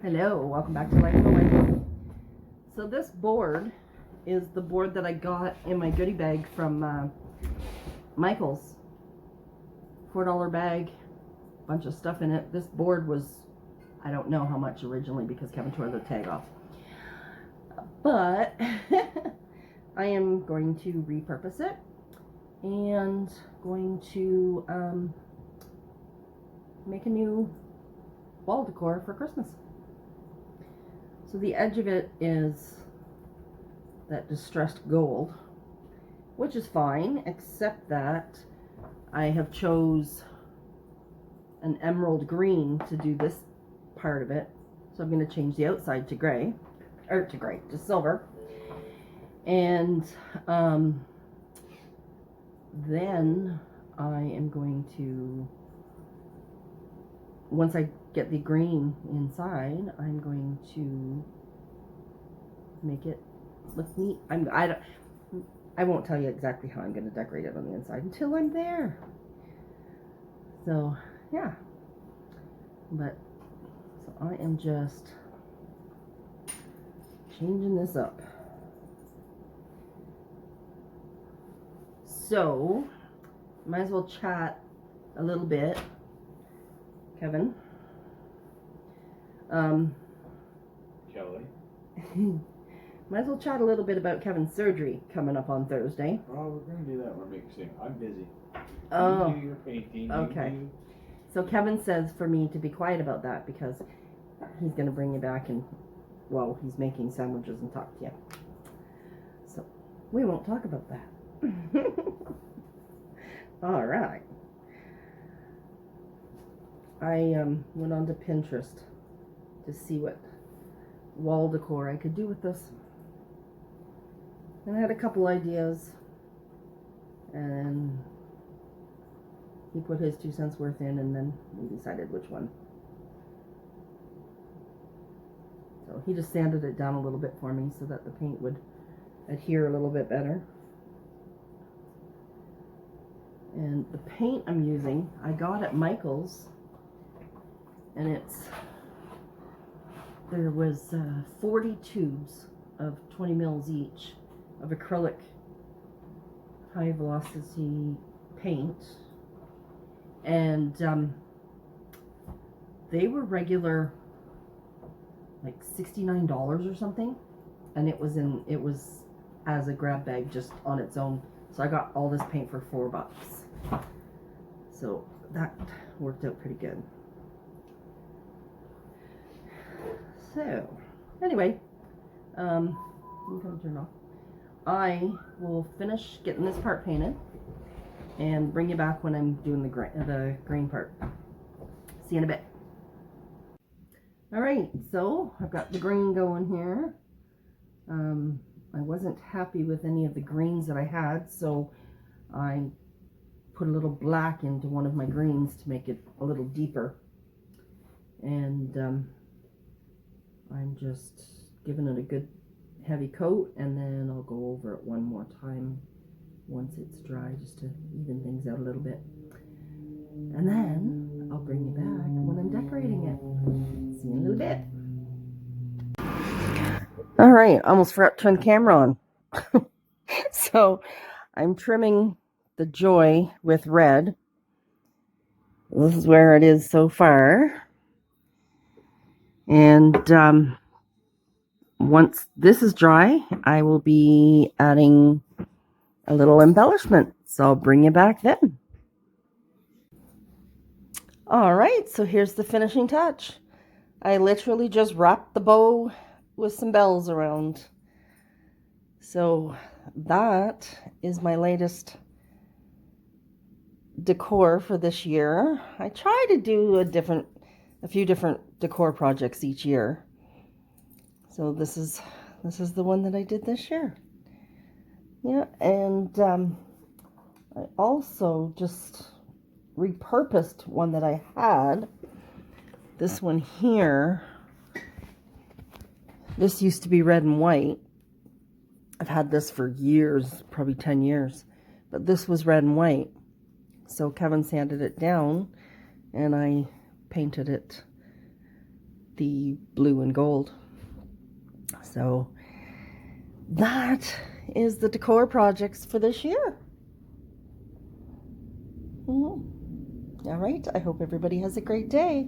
Hello, welcome back to Life of a Wife. So this board is the board that I got in my goodie bag from Michael's. $4 bag, bunch of stuff in it. This board was, I don't know how much originally because Kevin tore the tag off. But I am going to repurpose it and going to make a new wall decor for Christmas. So the edge of it is that distressed gold, which is fine, except that I have chose an emerald green to do this part of it. So I'm going to change the outside to gray, or to silver. And then I am going to, once I get the green inside, I'm going to make it look neat. I won't tell you exactly how I'm going to decorate it on the inside until I'm there. So yeah, so I am just changing this up. So might as well chat a little bit, Kevin. Kelly. Might as well chat a little bit about Kevin's surgery coming up on Thursday. Oh, we're going to do that. We're mixing. I'm busy. Oh. You do your painting. Okay. So Kevin says for me to be quiet about that because he's going to bring you back and, well, he's making sandwiches and talk to you. So we won't talk about that. All right. I went on to Pinterest to see what wall decor I could do with this. And I had a couple ideas, and he put his 2 cents worth in, and then we decided which one. So he just sanded it down a little bit for me so that the paint would adhere a little bit better. And the paint I'm using, I got at Michael's, and there was 40 tubes of 20 mils each of acrylic high velocity paint, and they were regular like $69 or something, and it was as a grab bag just on its own. So I got all this paint for $4. So that worked out pretty good. So anyway, you can turn it off. I will finish getting this part painted and bring you back when I'm doing the green part. See you in a bit. Alright, so I've got the green going here. I wasn't happy with any of the greens that I had, so I put a little black into one of my greens to make it a little deeper. And I'm just giving it a good heavy coat, and then I'll go over it one more time once it's dry, just to even things out a little bit. And then I'll bring you back when I'm decorating it. See you in a little bit. Alright, almost forgot to turn the camera on. So I'm trimming the Joy with red. This is where it is so far. And once this is dry, I will be adding a little embellishment. So I'll bring you back then. Alright, so here's the finishing touch. I literally just wrapped the bow with some bells around. So that is my latest decor for this year. I try to do a few different decor projects each year. So this is the one that I did this year. Yeah, and I also just repurposed one that I had. This one here. This used to be red and white. I've had this for years, probably 10 years. But this was red and white. So Kevin sanded it down, and I painted it the blue and gold. So that is the decor projects for this year. All right, I hope everybody has a great day.